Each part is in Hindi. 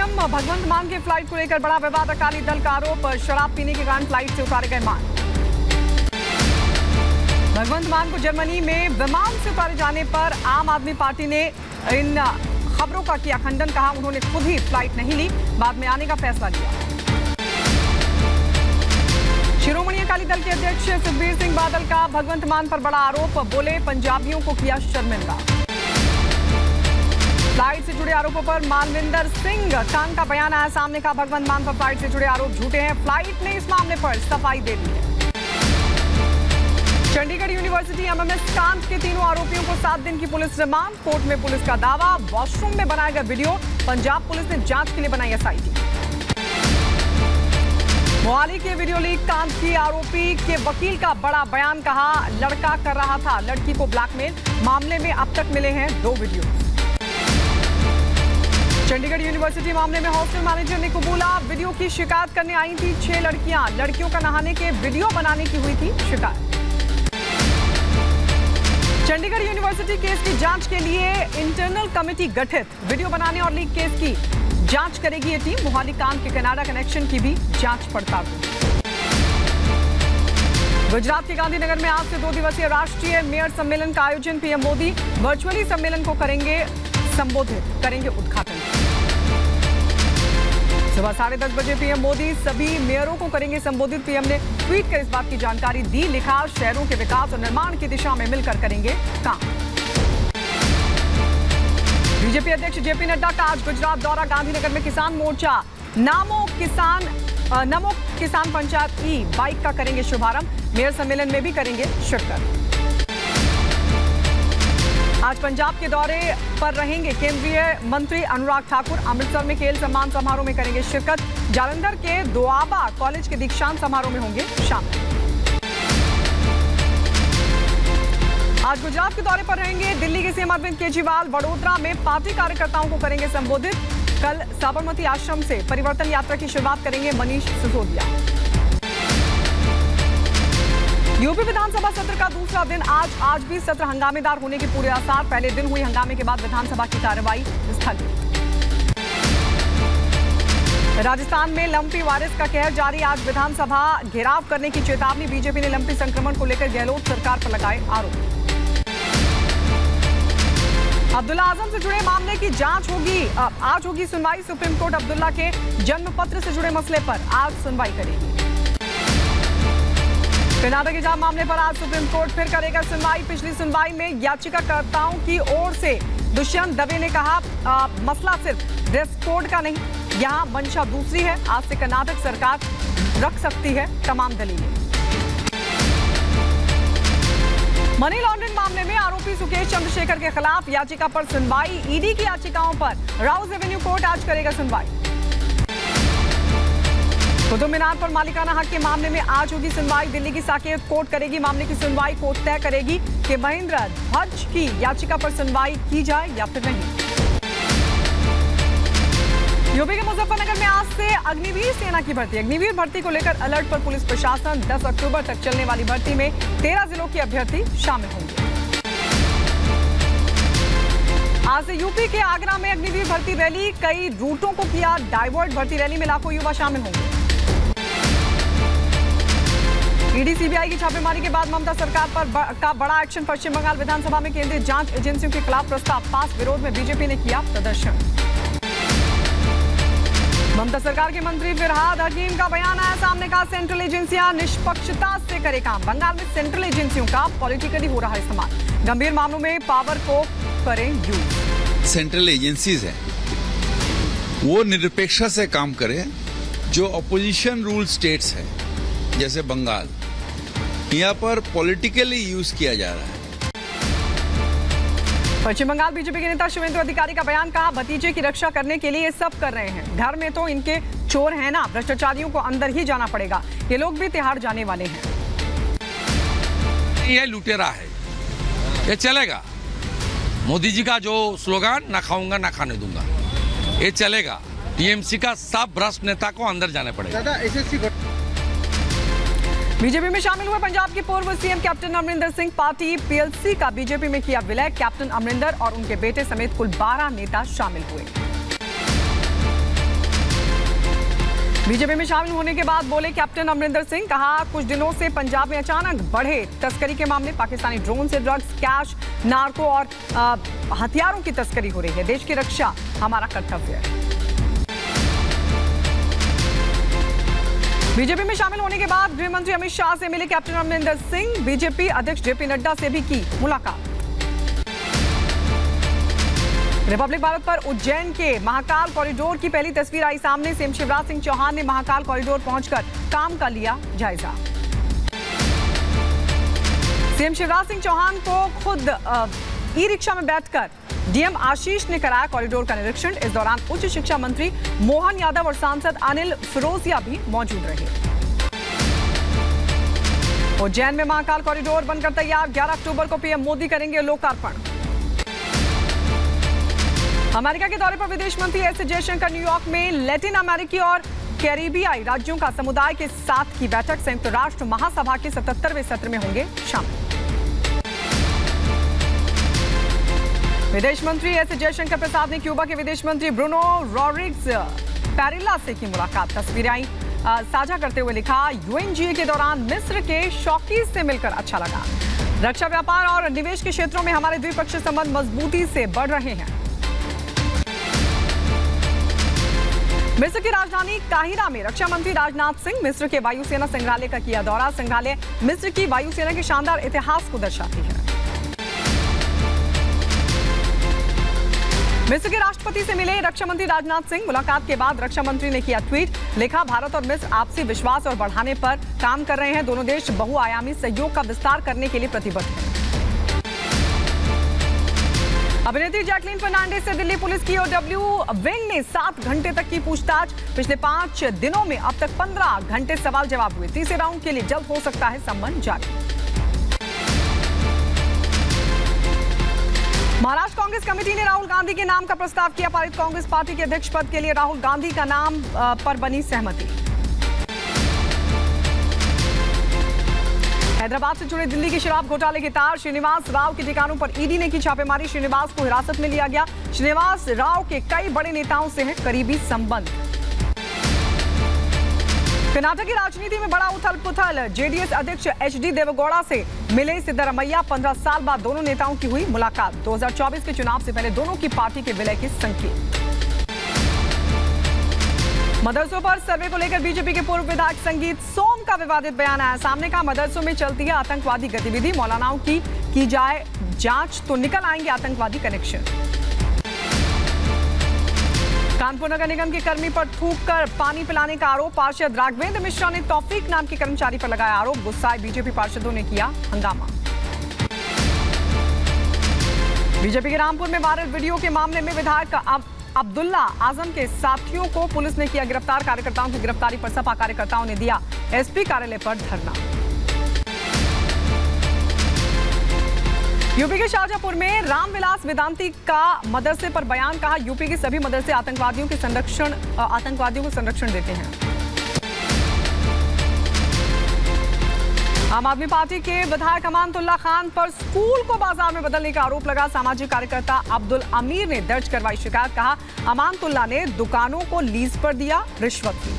सीएम भगवंत मान के फ्लाइट को लेकर बड़ा विवाद। अकाली दल का आरोप, शराब पीने के कारण फ्लाइट से उतारे गए मान। भगवंत मान को जर्मनी में विमान से उतारे जाने पर आम आदमी पार्टी ने इन खबरों का किया खंडन। कहा उन्होंने खुद ही फ्लाइट नहीं ली, बाद में आने का फैसला लिया। शिरोमणि अकाली दल के अध्यक्ष सुखबीर सिंह बादल का भगवंत मान पर बड़ा आरोप, बोले पंजाबियों को किया शर्मिंदा। फ्लाइट से जुड़े आरोपों पर मालविंदर सिंह कांग का बयान आया सामने। का भगवंत मान पर फ्लाइट से जुड़े आरोप झूठे हैं, फ्लाइट ने इस मामले पर सफाई दे दी है। चंडीगढ़ यूनिवर्सिटी एमएमएस कांड के तीनों आरोपियों को 7 दिन की पुलिस रिमांड। कोर्ट में पुलिस का दावा, वॉशरूम में बनाया गया वीडियो। पंजाब पुलिस ने जांच के लिए बनाई एसआईटी। मोहाली के वीडियो लीक कांड की आरोपी के वकील का बड़ा बयान। कहा लड़का कर रहा था लड़की को ब्लैकमेल। मामले में अब तक मिले हैं 2 वीडियो। चंडीगढ़ यूनिवर्सिटी मामले में हॉस्टल मैनेजर ने कबूला, वीडियो की शिकायत करने आई थी 6 लड़कियां। लड़कियों का नहाने के वीडियो बनाने की हुई थी शिकायत। चंडीगढ़ यूनिवर्सिटी केस की जांच के लिए इंटरनल कमेटी गठित। वीडियो बनाने और लीक केस की जांच करेगी ये टीम। मोहाली कांड के कनाडा कनेक्शन की भी जांच पड़ताल होगी। गुजरात के गांधीनगर में आज से 2 दिवसीय राष्ट्रीय मेयर सम्मेलन का आयोजन। पीएम मोदी वर्चुअली सम्मेलन को संबोधित करेंगे उद्घाटन। सुबह 10:30 बजे पीएम मोदी सभी मेयरों को करेंगे संबोधित। पीएम ने ट्वीट कर इस बात की जानकारी दी। लिखा शहरों के विकास और निर्माण की दिशा में मिलकर करेंगे काम। बीजेपी अध्यक्ष जेपी नड्डा का आज गुजरात दौरा। गांधीनगर में किसान मोर्चा नमो किसान पंचायत ई बाइक का करेंगे शुभारंभ। मेयर सम्मेलन में भी करेंगे शिरकत। आज पंजाब के दौरे पर रहेंगे केंद्रीय मंत्री अनुराग ठाकुर। अमृतसर में खेल सम्मान समारोह में करेंगे शिरकत। जालंधर के दोआबा कॉलेज के दीक्षांत समारोह में होंगे शामिल। आज गुजरात के दौरे पर रहेंगे दिल्ली के सीएम अरविंद केजरीवाल। वडोदरा में पार्टी कार्यकर्ताओं को करेंगे संबोधित। कल साबरमती आश्रम से परिवर्तन यात्रा की शुरुआत करेंगे मनीष सिसोदिया। यूपी विधानसभा सत्र का दूसरा दिन आज भी सत्र हंगामेदार होने के पूरे आसार। पहले दिन हुई हंगामे के बाद विधानसभा की कार्रवाई स्थगित। राजस्थान में लंपी वायरस का कहर जारी। आज विधानसभा घेराव करने की चेतावनी। बीजेपी ने लंपी संक्रमण को लेकर गहलोत सरकार पर लगाए आरोप। अब्दुल्ला आजम से जुड़े मामले की जांच होगी। आज होगी सुनवाई। सुप्रीम कोर्ट अब्दुल्ला के जन्म पत्र से जुड़े मसले पर आज सुनवाई करेगी। कर्नाटक हिजाब मामले पर आज सुप्रीम कोर्ट फिर करेगा सुनवाई। पिछली सुनवाई में याचिकाकर्ताओं की ओर से दुष्यंत दवे ने कहा मसला सिर्फ ड्रेस कोड का नहीं, यहाँ मंशा दूसरी है। आज से कर्नाटक सरकार रख सकती है तमाम दलीलें। मनी लॉन्ड्रिंग मामले में आरोपी सुकेश चंद्रशेखर के खिलाफ याचिका पर सुनवाई। ईडी की याचिकाओं पर राउस एवेन्यू कोर्ट आज करेगा सुनवाई। कुतुब मीनार पर मालिकाना हक के मामले में आज होगी सुनवाई। दिल्ली की साकेत कोर्ट करेगी मामले की सुनवाई। कोर्ट तय करेगी कि महेंद्र ध्वज की याचिका पर सुनवाई की जाए या फिर नहीं। यूपी के मुजफ्फरनगर में आज से अग्निवीर सेना की भर्ती। अग्निवीर भर्ती को लेकर अलर्ट पर पुलिस प्रशासन। 10 अक्टूबर तक चलने वाली भर्ती में 13 जिलों के अभ्यर्थी शामिल होंगे। आज से यूपी के आगरा में अग्निवीर भर्ती रैली। कई रूटों को किया डाइवर्ट। भर्ती रैली में लाखों युवा शामिल होंगे। ईडी सीबीआई की छापेमारी के बाद ममता सरकार पर का बड़ा एक्शन। पश्चिम बंगाल विधानसभा में केंद्रीय जांच एजेंसियों के खिलाफ प्रस्ताव पास। विरोध में बीजेपी ने किया प्रदर्शन। ममता सरकार के मंत्री फिरहाद हकीम का बयान आया सामने। का सेंट्रल एजेंसियां निष्पक्षता से करे काम। बंगाल में सेंट्रल एजेंसियों का पॉलिटिकली हो रहा इस्तेमाल। गंभीर मामलों में पावर को करें यूज। सेंट्रल एजेंसीज हैं वो निरपेक्षता से काम करें। जो अपोजिशन रूल स्टेट्स हैं जैसे बंगाल, यहाँ पर पॉलिटिकली यूज किया जा रहा है। पश्चिम बंगाल बीजेपी के नेता शिवेंद्र अधिकारी का बयान। कहा भतीजे की रक्षा करने के लिए ये सब कर रहे हैं। घर में तो इनके चोर हैं ना, भ्रष्टाचारियों को अंदर ही जाना पड़ेगा। ये लोग भी तिहाड़ जाने वाले हैं। ये लुटेरा है, ये चलेगा। मोदी जी का जो स्लोगन ना खाऊंगा ना खाने दूंगा, ये चलेगा। टीएमसी का सब भ्रष्ट नेता को अंदर जाने पड़ेगा। बीजेपी में शामिल हुए पंजाब के पूर्व CM captain Amarinder Singh. Party PLC का बीजेपी में किया विलय। कैप्टन अमरिंदर और उनके बेटे समेत कुल 12 नेता शामिल हुए। बीजेपी में शामिल होने के बाद बोले कैप्टन अमरिंदर सिंह, कहा कुछ दिनों से पंजाब में अचानक बढ़े तस्करी के मामले। पाकिस्तानी ड्रोन से ड्रग्स, कैश, नार्को और हथियारों की तस्करी हो रही है। देश की रक्षा हमारा कर्तव्य है। बीजेपी में शामिल होने के बाद गृह मंत्री अमित शाह से मिले कैप्टन अमरिंदर सिंह। बीजेपी अध्यक्ष जेपी नड्डा से भी की मुलाकात। रिपब्लिक भारत पर उज्जैन के महाकाल कॉरिडोर की पहली तस्वीर आई सामने। सीएम शिवराज सिंह चौहान ने महाकाल कॉरिडोर पहुंचकर काम का लिया जायजा। सीएम शिवराज सिंह चौहान को खुद ई रिक्शा में बैठकर डीएम आशीष ने कराया कॉरिडोर का निरीक्षण। इस दौरान उच्च शिक्षा मंत्री मोहन यादव और सांसद अनिल फिरोजिया भी मौजूद रहे। उज्जैन में महाकाल कॉरिडोर बनकर तैयार। 11 अक्टूबर को पीएम मोदी करेंगे लोकार्पण। अमेरिका के दौरे पर विदेश मंत्री एस जयशंकर न्यूयॉर्क में लैटिन अमेरिकी और कैरिबियाई राज्यों का समुदाय के साथ की बैठक। संयुक्त राष्ट्र महासभा के 77वें सत्र में होंगे शामिल। विदेश मंत्री एस जयशंकर प्रसाद ने क्यूबा के विदेश मंत्री ब्रूनो रॉड्रिग्स पैरिला से की मुलाकात। तस्वीरें साझा करते हुए लिखा, यूएनजीए के दौरान मिस्र के शौकीज से मिलकर अच्छा लगा। रक्षा, व्यापार और निवेश के क्षेत्रों में हमारे द्विपक्षीय संबंध मजबूती से बढ़ रहे हैं। मिस्र की राजधानी काहिरा में रक्षा मंत्री राजनाथ सिंह मिस्र के वायुसेना संग्रहालय का किया दौरा। संग्रहालय मिस्र की वायुसेना के शानदार इतिहास को दर्शाती है। मिस्र के राष्ट्रपति से मिले रक्षा मंत्री राजनाथ सिंह। मुलाकात के बाद रक्षा मंत्री ने किया ट्वीट, लिखा, भारत और मिस्र आपसी विश्वास और बढ़ाने पर काम कर रहे हैं। दोनों देश बहुआयामी सहयोग का विस्तार करने के लिए प्रतिबद्ध हैं। अभिनेत्री जैकलीन फर्नांडिस से दिल्ली पुलिस की ओडब्ल्यू विंग ने 7 घंटे तक की पूछताछ। पिछले 5 दिनों में अब तक 15 घंटे सवाल जवाब हुए। तीसरे राउंड के लिए जल्द हो सकता है सम्मन जारी। महाराष्ट्र कांग्रेस कमेटी ने राहुल गांधी के नाम का प्रस्ताव किया पारित। कांग्रेस पार्टी के अध्यक्ष पद के लिए राहुल गांधी का नाम पर बनी सहमति। हैदराबाद से जुड़े दिल्ली के शराब घोटाले के तार। श्रीनिवास राव के ठिकानों पर ईडी ने की छापेमारी। श्रीनिवास को हिरासत में लिया गया। श्रीनिवास राव के कई बड़े नेताओं से हैं करीबी संबंध। कर्नाटक की राजनीति में बड़ा उथल पुथल। जेडीएस अध्यक्ष एचडी देवेगौड़ा से मिले सिद्धरमैया। 15 साल बाद दोनों नेताओं की हुई मुलाकात। 2024 के चुनाव से पहले दोनों की पार्टी के विलय के संकेत। मदरसों पर सर्वे को लेकर बीजेपी के पूर्व विधायक संगीत सोम का विवादित बयान आया सामने। कहा, मदरसों में चलती है आतंकवादी गतिविधि। मौलानाओं की जाए जांच तो निकल आएंगे आतंकवादी कनेक्शन। कानपुर नगर निगम के कर्मी पर थूक कर पानी पिलाने का आरोप। पार्षद राघवेंद्र मिश्रा ने तौफीक नाम के कर्मचारी पर लगाया आरोप। गुस्साए बीजेपी पार्षदों ने किया हंगामा। बीजेपी के रामपुर में वायरल वीडियो के मामले में विधायक अब्दुल्ला आजम के साथियों को पुलिस ने किया गिरफ्तार। कार्यकर्ताओं की गिरफ्तारी पर सपा कार्यकर्ताओं ने दिया एसपी कार्यालय पर धरना। यूपी के शाहजहांपुर में रामविलास वेदांती का मदरसे पर बयान। कहा, यूपी के सभी मदरसे आतंकवादियों को संरक्षण देते हैं। आम आदमी पार्टी के विधायक अमानतुल्ला खान पर स्कूल को बाजार में बदलने का आरोप लगा। सामाजिक कार्यकर्ता अब्दुल अमीर ने दर्ज करवाई शिकायत। कहा, अमानतुल्ला ने दुकानों को लीज पर दिया, रिश्वत दी।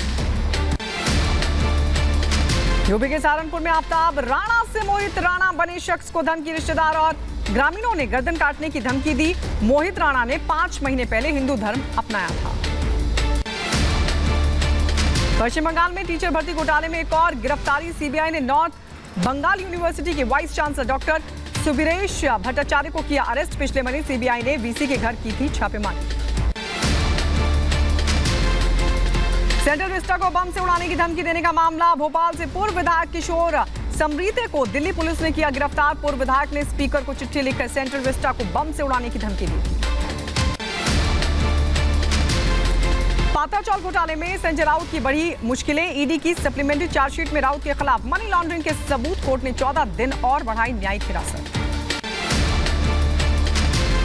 यूपी के सहारनपुर में आफ्ताब राणा से मोहित राणा बने शख्स को धमकी। रिश्तेदार और ग्रामीणों ने गर्दन काटने की धमकी दी। मोहित राणा ने 5 महीने पहले हिंदू धर्म अपनाया था। पश्चिम बंगाल में टीचर भर्ती घोटाले में एक और गिरफ्तारी। सीबीआई ने नॉर्थ बंगाल यूनिवर्सिटी के वाइस चांसलर डॉक्टर सुबीरेश भट्टाचार्य को किया अरेस्ट। पिछले महीने सीबीआई ने वीसी के घर की थी छापेमारी। सेंट्रल विस्टा को बम से उड़ाने की धमकी देने का मामला। भोपाल से पूर्व विधायक किशोर समरीते को दिल्ली पुलिस ने किया गिरफ्तार। पूर्व विधायक ने स्पीकर को चिट्ठी लिखकर सेंट्रल विस्टा को बम से उड़ाने की धमकी दी थी। पाताचौल घोटाले में संजय राउत की बड़ी मुश्किलें। ईडी की सप्लीमेंट्री चार्जशीट में राउत के खिलाफ मनी लॉन्ड्रिंग के सबूत। कोर्ट ने 14 दिन और बढ़ाई न्यायिक हिरासत।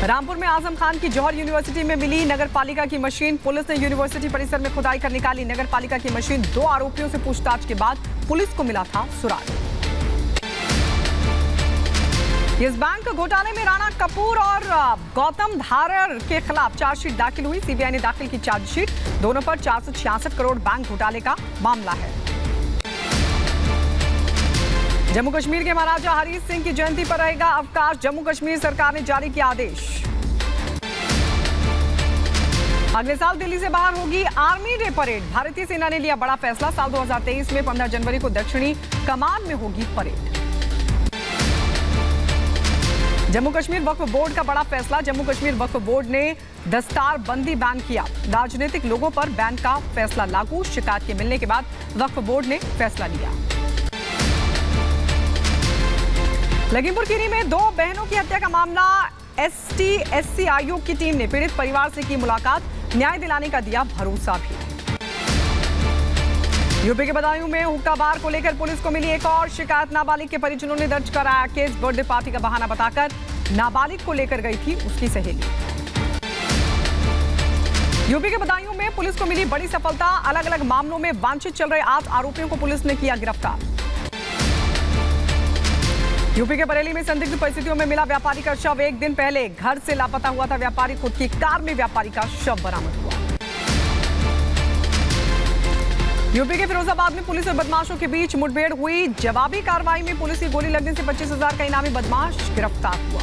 रामपुर में आजम खान की जौहर यूनिवर्सिटी में मिली नगरपालिका की मशीन। पुलिस ने यूनिवर्सिटी परिसर में खुदाई कर निकाली नगरपालिका की मशीन। 2 आरोपियों से पूछताछ के बाद पुलिस को मिला था सुराग। इस बैंक घोटाले में राणा कपूर और गौतम धारर के खिलाफ चार्जशीट दाखिल हुई। सीबीआई ने दाखिल की चार्जशीट। दोनों पर 466 करोड़ बैंक घोटाले का मामला है। जम्मू कश्मीर के महाराजा हरीश सिंह की जयंती पर रहेगा अवकाश। जम्मू कश्मीर सरकार ने जारी किया आदेश। अगले साल दिल्ली से बाहर होगी आर्मी डे परेड। भारतीय सेना ने लिया बड़ा फैसला। साल 2023 में 15 जनवरी को दक्षिणी कमान में होगी परेड। जम्मू कश्मीर वक्फ बोर्ड का बड़ा फैसला। जम्मू कश्मीर वक्फ बोर्ड ने दस्तार बंदी बैन किया। राजनीतिक लोगों पर बैन का फैसला लागू। शिकायत के मिलने के बाद वक्फ बोर्ड ने फैसला लिया। लखीमपुर खीरी में 2 बहनों की हत्या का मामला। ST-SC आयोग की टीम ने पीड़ित परिवार से की मुलाकात। न्याय दिलाने का दिया भरोसा भी। यूपी के बदायूं में हुक्का बार को लेकर पुलिस को मिली एक और शिकायत। नाबालिग के परिजनों ने दर्ज कराया केस। बर्थडे पार्टी का बहाना बताकर नाबालिग को लेकर गई थी उसकी सहेली। यूपी के बदायूं में पुलिस को मिली बड़ी सफलता। अलग अलग मामलों में वांछित चल रहे 8 आरोपियों को पुलिस ने किया गिरफ्तार। यूपी के बरेली में संदिग्ध परिस्थितियों में मिला व्यापारी का शव। एक दिन पहले घर से लापता हुआ था व्यापारी। खुद की कार में व्यापारी का शव बरामद हुआ। यूपी के फिरोजाबाद में पुलिस और बदमाशों के बीच मुठभेड़ हुई। जवाबी कार्रवाई में पुलिस की गोली लगने से 25,000 का इनामी बदमाश गिरफ्तार हुआ।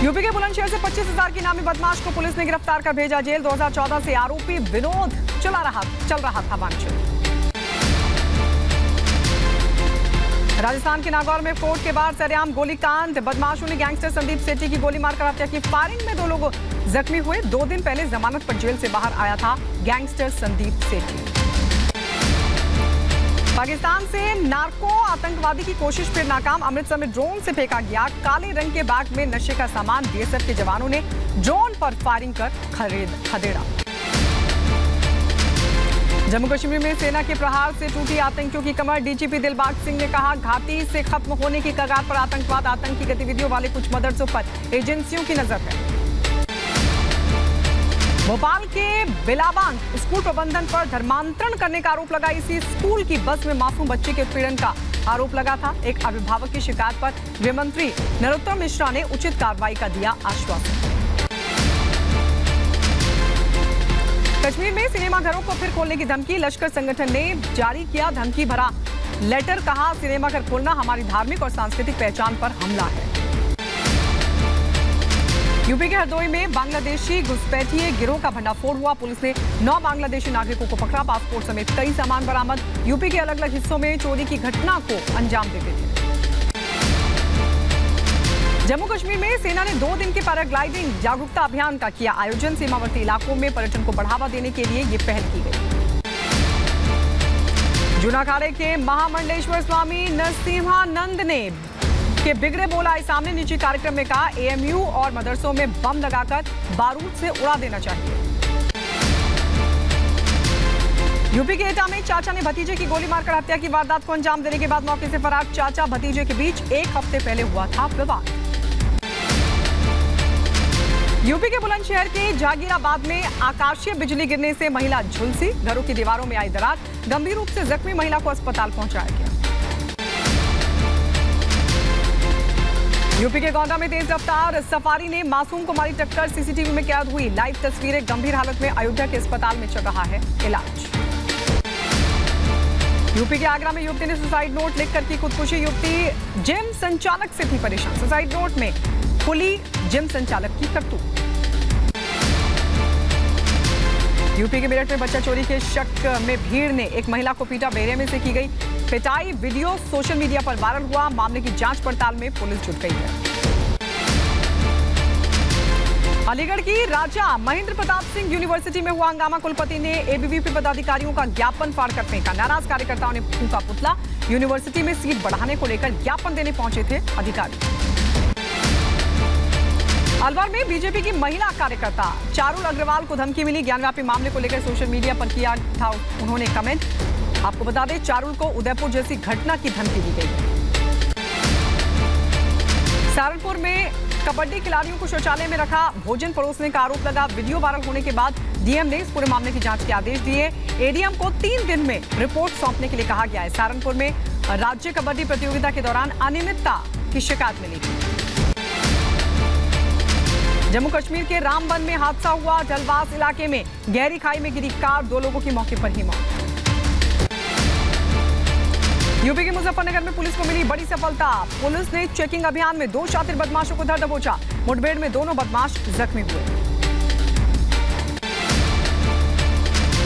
यूपी के बुलंदशहर से 25,000 के इनामी बदमाश को पुलिस ने गिरफ्तार कर भेजा जेल। 2014 से आरोपी विनोद चल रहा था वांछित। राजस्थान के नागौर में कोर्ट के बाहर सरेआम गोलीकांड। बदमाशों ने गैंगस्टर संदीप सेठी की गोली मारकर हत्या की। फायरिंग में 2 लोग जख्मी हुए। 2 दिन पहले जमानत पर जेल से बाहर आया था गैंगस्टर संदीप सेठी। पाकिस्तान से नार्को आतंकवादी की कोशिश फिर नाकाम। अमृतसर में ड्रोन से फेंका गया काले रंग के बैग में नशे का सामान। बीएसएफ के जवानों ने ड्रोन पर फायरिंग कर खदेड़ा। जम्मू कश्मीर में सेना के प्रहार से टूटी आतंकियों की कमर। डीजीपी दिलबाग सिंह ने कहा घाटी से खत्म होने की कगार पर आतंकवाद। आतंकी गतिविधियों वाले कुछ मदरसों पर एजेंसियों की नजर है। भोपाल के बिलाबांग स्कूल प्रबंधन पर धर्मांतरण करने का आरोप लगा। इसी स्कूल की बस में मासूम बच्चे के उत्पीड़न का आरोप लगा था। एक अभिभावक की शिकायत पर गृह मंत्री नरोत्तम मिश्रा ने उचित कार्रवाई का दिया आश्वासन। कश्मीर में सिनेमाघरों को फिर खोलने की धमकी। लश्कर संगठन ने जारी किया धमकी भरा लेटर। कहा सिनेमाघर खोलना हमारी धार्मिक और सांस्कृतिक पहचान पर हमला है। यूपी के हरदोई में बांग्लादेशी घुसपैठिए गिरोह का भंडाफोड़ हुआ। पुलिस ने 9 बांग्लादेशी नागरिकों को पकड़ा। पासपोर्ट समेत कई सामान बरामद। यूपी के अलग अलग हिस्सों में चोरी की घटना को अंजाम देते थे। जम्मू कश्मीर में सेना ने 2 दिन के पैराग्लाइडिंग जागरूकता अभियान का किया आयोजन। सीमावर्ती इलाकों में पर्यटन को बढ़ावा देने के लिए ये पहल की गई। जूनाखाड़े के महामंडलेश्वर स्वामी नरसिम्हानंद ने के बिगड़े बोल आए सामने। निजी कार्यक्रम में कहा AMU और मदरसों में बम लगाकर बारूद से उड़ा देना चाहिए। यूपी के एटा में चाचा ने भतीजे की गोली मारकर हत्या की। वारदात को अंजाम देने के बाद मौके से फरार। चाचा भतीजे के बीच 1 हफ्ते पहले हुआ था विवाद। यूपी के बुलंदशहर के जहांगीराबाद में आकाशीय बिजली गिरने से महिला झुलसी। घरों की दीवारों में आई दरार। गंभीर रूप से जख्मी महिला को अस्पताल पहुंचाया गया। यूपी के गोंडा में तेज रफ्तार सफारी ने मासूम को मारी टक्कर। सीसीटीवी में कैद हुई लाइव तस्वीरें। गंभीर हालत में अयोध्या के अस्पताल में चल रहा है इलाज। यूपी के आगरा में युवती ने सुसाइड नोट लिखकर की खुदकुशी। युवती जिम संचालक से थी परेशान। सुसाइड नोट में खुली जिम संचालक की करतूत। यूपी के मेरठ में बच्चा चोरी के शक में भीड़ ने एक महिला को पीटा। बेरहमी से की गई पिटाई वीडियो सोशल मीडिया पर वायरल हुआ। मामले की जांच पड़ताल में पुलिस जुट गई है। अलीगढ़ की राजा महेंद्र प्रताप सिंह यूनिवर्सिटी में हुआ हंगामा। कुलपति ने ABVP पदाधिकारियों का ज्ञापन फाड़कर फेंका। नाराज कार्यकर्ताओं ने फूंका पुतला। यूनिवर्सिटी में सीट बढ़ाने को लेकर ज्ञापन देने पहुंचे थे अधिकारी। अलवर में बीजेपी की महिला कार्यकर्ता चारुल अग्रवाल को धमकी मिली। ज्ञानव्यापी मामले को लेकर सोशल मीडिया पर किया था उन्होंने कमेंट। आपको बता दें चारुल को उदयपुर जैसी घटना की धमकी दी गई है। सहारनपुर में कबड्डी खिलाड़ियों को शौचालय में रखा भोजन परोसने का आरोप लगा। वीडियो वायरल होने के बाद डीएम ने इस पूरे मामले की जांच के आदेश दिए। एडीएम को 3 दिन में रिपोर्ट सौंपने के लिए कहा गया है। सहारनपुर में राज्य कबड्डी प्रतियोगिता के दौरान अनियमितता की शिकायत मिली थी। जम्मू कश्मीर के रामबन में हादसा हुआ। जलवास इलाके में गहरी खाई में गिरी कार, 2 लोगों की मौके पर ही मौत। यूपी के मुजफ्फरनगर में पुलिस को मिली बड़ी सफलता। पुलिस ने चेकिंग अभियान में 2 शातिर बदमाशों को धर दबोचा। मुठभेड़ में दोनों बदमाश जख्मी हुए।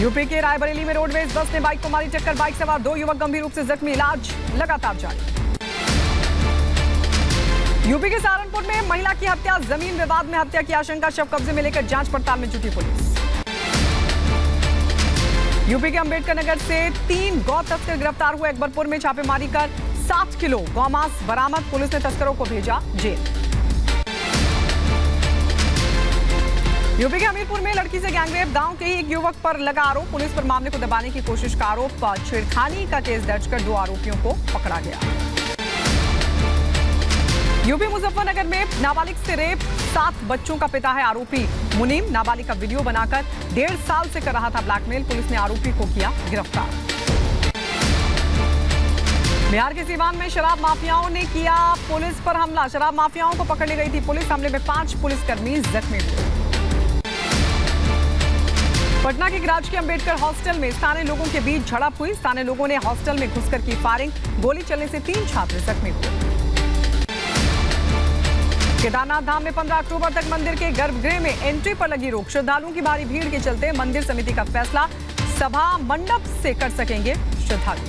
यूपी के रायबरेली में रोडवेज बस ने बाइक को मारी टक्कर। बाइक सवार 2 युवक गंभीर रूप से जख्मी, इलाज लगातार जारी। यूपी के सहारनपुर में महिला की हत्या, जमीन विवाद में हत्या की आशंका। शव कब्जे में लेकर जांच पड़ताल में जुटी पुलिस। यूपी के अंबेडकर नगर से 3 गौ तस्कर गिरफ्तार हुए। अकबरपुर में छापेमारी कर 7 किलो गौमांस बरामद। पुलिस ने तस्करों को भेजा जेल। यूपी के हमीरपुर में लड़की से गैंगरेप, गांव के ही एक युवक पर लगा आरोप। पुलिस पर मामले को दबाने की कोशिश का आरोप। छेड़खानी का केस दर्ज कर 2 आरोपियों को पकड़ा गया। यूपी मुजफ्फरनगर में नाबालिग से रेप, 7 बच्चों का पिता है आरोपी मुनीम। नाबालिग का वीडियो बनाकर 1.5 साल से कर रहा था ब्लैकमेल। पुलिस ने आरोपी को किया गिरफ्तार। बिहार के सीवान में शराब माफियाओं ने किया पुलिस पर हमला। शराब माफियाओं को पकड़ने गई थी पुलिस। हमले में 5 पुलिसकर्मी जख्मी हुए। पटना के राजकीय अंबेडकर हॉस्टल में स्थानीय लोगों के बीच झड़प हुई। स्थानीय लोगों ने हॉस्टल में घुसकर की फायरिंग। गोली चलने से 3 छात्र जख्मी हुए। केदारनाथ धाम में 15 अक्टूबर तक मंदिर के गर्भगृह में एंट्री पर लगी रोक। श्रद्धालुओं की भारी भीड़ के चलते मंदिर समिति का फैसला, सभा मंडप से कर सकेंगे श्रद्धालु।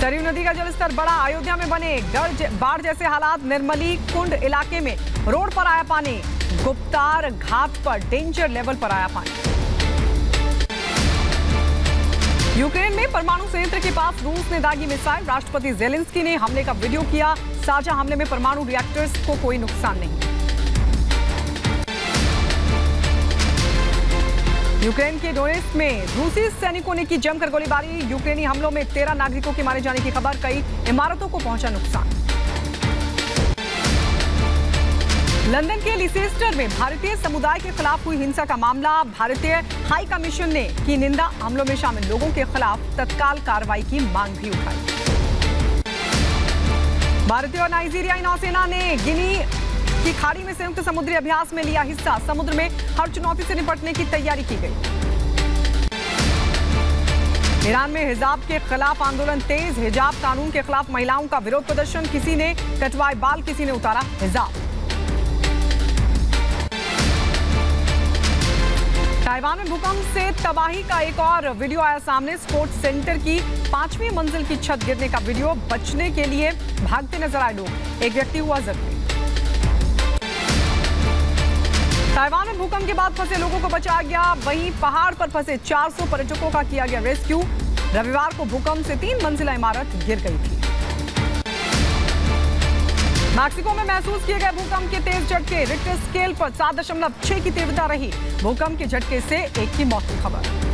सरयू नदी का जलस्तर बढ़ा। अयोध्या में बने बाढ़ जैसे हालात। निर्मली कुंड इलाके में रोड पर आया पानी। गुप्तार घाट पर डेंजर लेवल पर आया पानी। यूक्रेन में परमाणु संयंत्र के पास रूस ने दागी मिसाइल। राष्ट्रपति जेलेंस्की ने हमले का वीडियो किया। साझा हमले में परमाणु रिएक्टर्स को कोई नुकसान नहीं। यूक्रेन के डोनेट्स्क में रूसी सैनिकों ने की जमकर गोलीबारी। यूक्रेनी हमलों में 13 नागरिकों के मारे जाने की खबर। कई इमारतों को पहुंचा नुकसान। लंदन के लीसेस्टर में भारतीय समुदाय के खिलाफ हुई हिंसा का मामला। भारतीय हाई कमीशन ने की निंदा। हमलों में शामिल लोगों के खिलाफ तत्काल कार्रवाई की मांग भी उठाई। भारतीय और नाइजीरियाई नौसेना ने गिनी की खाड़ी में संयुक्त समुद्री अभ्यास में लिया हिस्सा। समुद्र में हर चुनौती से निपटने की तैयारी की गई। ईरान में हिजाब के खिलाफ आंदोलन तेज। हिजाब कानून के खिलाफ महिलाओं का विरोध प्रदर्शन। किसी ने कटवाए बाल, किसी ने उतारा हिजाब। ताइवान में भूकंप से तबाही का एक और वीडियो आया सामने। स्पोर्ट्स सेंटर की 5वीं मंजिल की छत गिरने का वीडियो। बचने के लिए भागते नजर आए लोग। एक व्यक्ति हुआ जख्मी। ताइवान में भूकंप के बाद फंसे लोगों को बचाया गया। वहीं पहाड़ पर फंसे 400 पर्यटकों का किया गया रेस्क्यू। रविवार को भूकंप से 3 मंजिला इमारत गिर गई थी। मैक्सिको में महसूस किए गए भूकंप के तेज झटके। रिक्टर स्केल पर 7.6 की तीव्रता रही। भूकंप के झटके से एक की मौत की खबर।